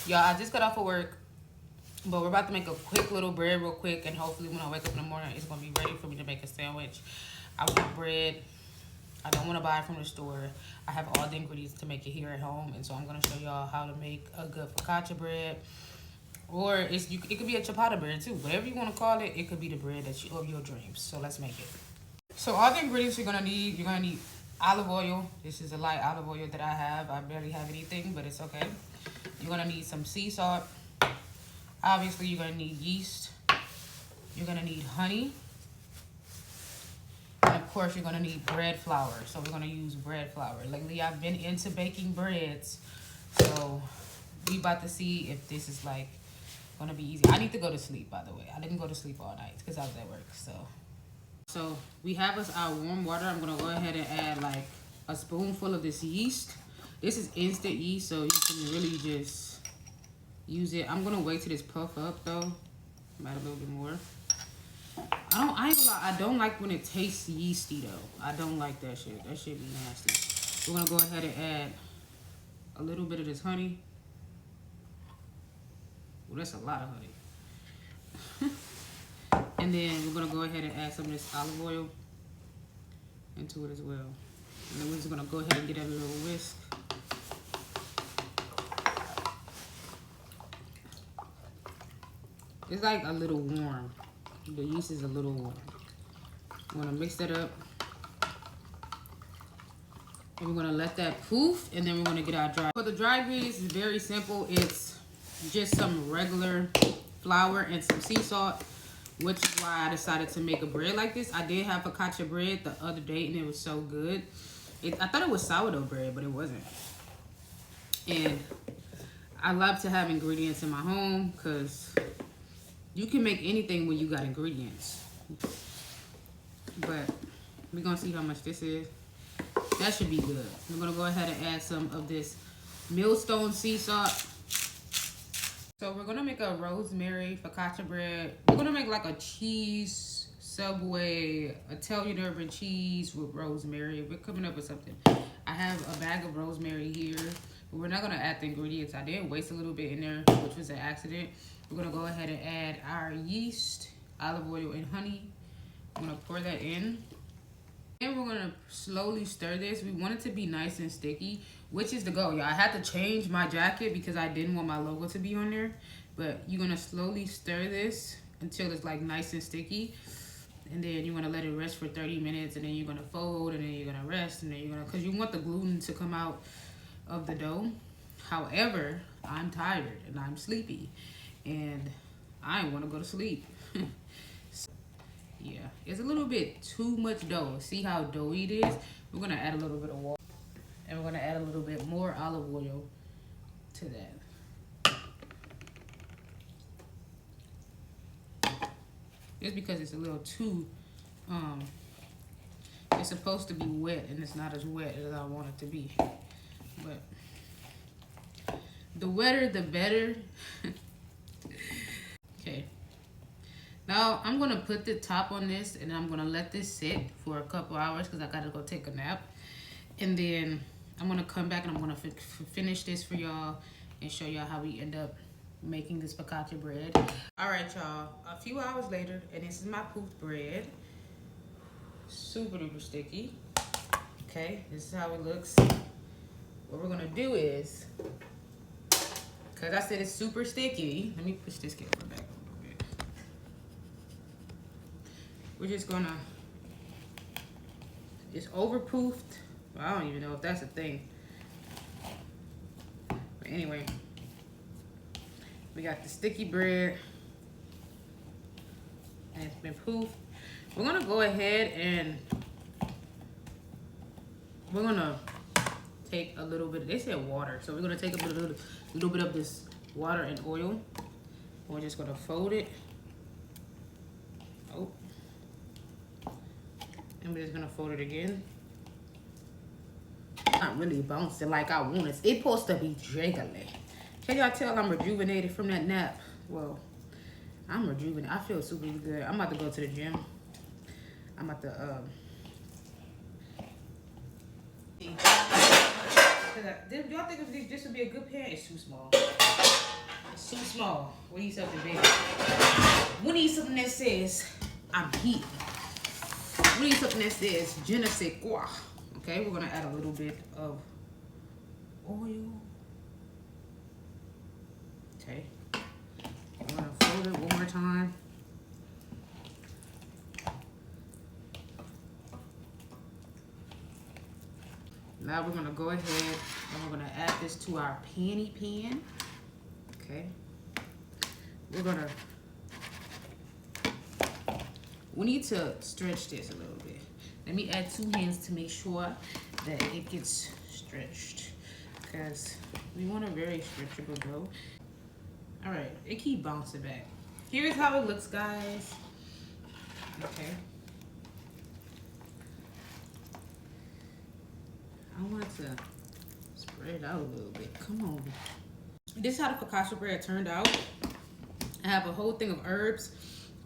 Y'all, I just got off of work, but we're about to make a quick little bread real quick, and hopefully when I wake up in the morning, it's going to be ready for me to make a sandwich. I want bread. I don't want to buy it from the store. I have all the ingredients to make it here at home, and so I'm going to show y'all how to make a good focaccia bread. Or it could be a ciabatta bread too. Whatever you want to call it, it could be the bread of your dreams. So let's make it. So all the ingredients you're gonna need olive oil. This is a light olive oil that I have. I barely have anything, but it's okay. You're gonna need some sea salt. Obviously, you're gonna need yeast. You're gonna need honey. And of course, you're gonna need bread flour. So we're gonna use bread flour. Lately, I've been into baking breads. So we about to see if this is like gonna be easy. I need to go to sleep, by the way. I didn't go to sleep all night because I was at work. So we have our warm water. I'm gonna go ahead and add like a spoonful of this yeast. This is instant yeast, so you can really just use it. I'm gonna wait till this puff up though. Add a little bit more. I ain't gonna lie, I don't like when it tastes yeasty though. I don't like that shit. That shit be nasty. We're gonna go ahead and add a little bit of this honey. Well, that's a lot of honey. And then we're gonna go ahead and add some of this olive oil into it as well. And then we're just gonna go ahead and get a little whisk. It's like a little warm. The yeast is a little warm. We're gonna mix that up. And we're gonna let that poof, and then we're gonna get our dry. For the dry ingredients, it's very simple. It's just some regular flour and some sea salt, which is why I decided to make a bread like this. I did have focaccia bread the other day, and it was so good. I thought it was sourdough bread, but it wasn't. And I love to have ingredients in my home because you can make anything when you got ingredients. But we're gonna see how much this is. That should be good. We're gonna go ahead and add some of this Millstone sea salt. So we're gonna make a rosemary focaccia bread. We're gonna make like a cheese Subway Italian urban cheese with rosemary. We're coming up with something. I have a bag of rosemary here, but we're not gonna add the ingredients. I did waste a little bit in there, which was an accident. We're gonna go ahead and add our yeast, olive oil, and honey. I'm gonna pour that in. And we're gonna slowly stir this. We want it to be nice and sticky, which is the goal, y'all. I had to change my jacket because I didn't want my logo to be on there. But you're gonna slowly stir this until it's like nice and sticky. And then you're gonna let it rest for 30 minutes, and then you're gonna fold, and then you're gonna rest, and then you're gonna, cause you want the gluten to come out of the dough. However, I'm tired and I'm sleepy, and I wanna go to sleep. Yeah, it's a little bit too much dough. See how doughy it is? We're gonna add a little bit of water, and we're gonna add a little bit more olive oil to that. Just because it's a little too, it's supposed to be wet, and it's not as wet as I want it to be. But the wetter, the better. Okay. Now I'm gonna put the top on this, and I'm gonna let this sit for a couple hours because I gotta go take a nap. And then I'm gonna come back and I'm gonna finish this for y'all and show y'all how we end up making this focaccia bread. All right, y'all, a few hours later, and this is my poofed bread. Super duper sticky. Okay, this is how it looks. What we're gonna do is, cause I said it's super sticky, let me push this camera back a little bit. We're just gonna, it's over poofed. Well, I don't even know if that's a thing. But anyway, we got the sticky bread, and it's been poofed. We're gonna go ahead and we're gonna take a little bit, they said water, so we're gonna take a little bit of this water and oil. We're just gonna fold it. Oh. And we're just gonna fold it again. Not really bouncing like I want it. It's supposed to be jiggly. Can y'all tell I'm rejuvenated from that nap? Well, I'm rejuvenated. I feel super good. I'm about to go to the gym. I'm about to do y'all think this would be a good pan? It's too small. too small. We need something big. We need something that says, I'm heat. We need something that says, je ne sais quoi. Okay, we're gonna add a little bit of oil. Okay, I'm gonna fold it one more time. Now we're gonna go ahead and we're gonna add this to our panny pan. Okay, we need to stretch this a little bit. Let me add 2 hands to make sure that it gets stretched, because we want a very stretchable dough. All right, it keep bouncing back. Here's how it looks, guys. Okay. I want to spread it out a little bit. Come on. This is how the focaccia bread turned out. I have a whole thing of herbs,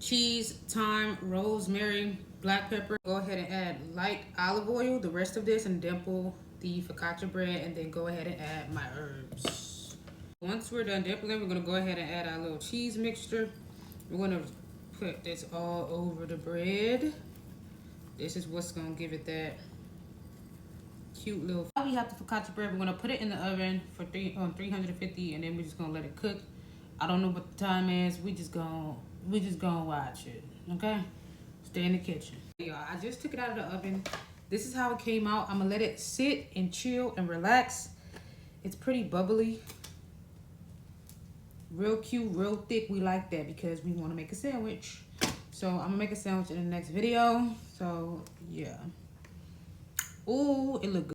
cheese, thyme, rosemary, black pepper. Go ahead and add light olive oil, the rest of this, and dimple the focaccia bread, and then go ahead and add my herbs. Once we're done dimpling, we're gonna go ahead and add our little cheese mixture. We're gonna put this all over the bread. This is what's gonna give it that cute little. Now we have the focaccia bread. We're gonna put it in the oven for 350, and then we're just gonna let it cook. I don't know what the time is. We just gonna watch it. Okay, stay in the kitchen. Y'all, I just took it out of the oven. This is how it came out. I'm gonna let it sit and chill and relax. It's pretty bubbly, real cute, real thick. We like that because we want to make a sandwich. So I'm gonna make a sandwich in the next video. So yeah. Ooh, it look good.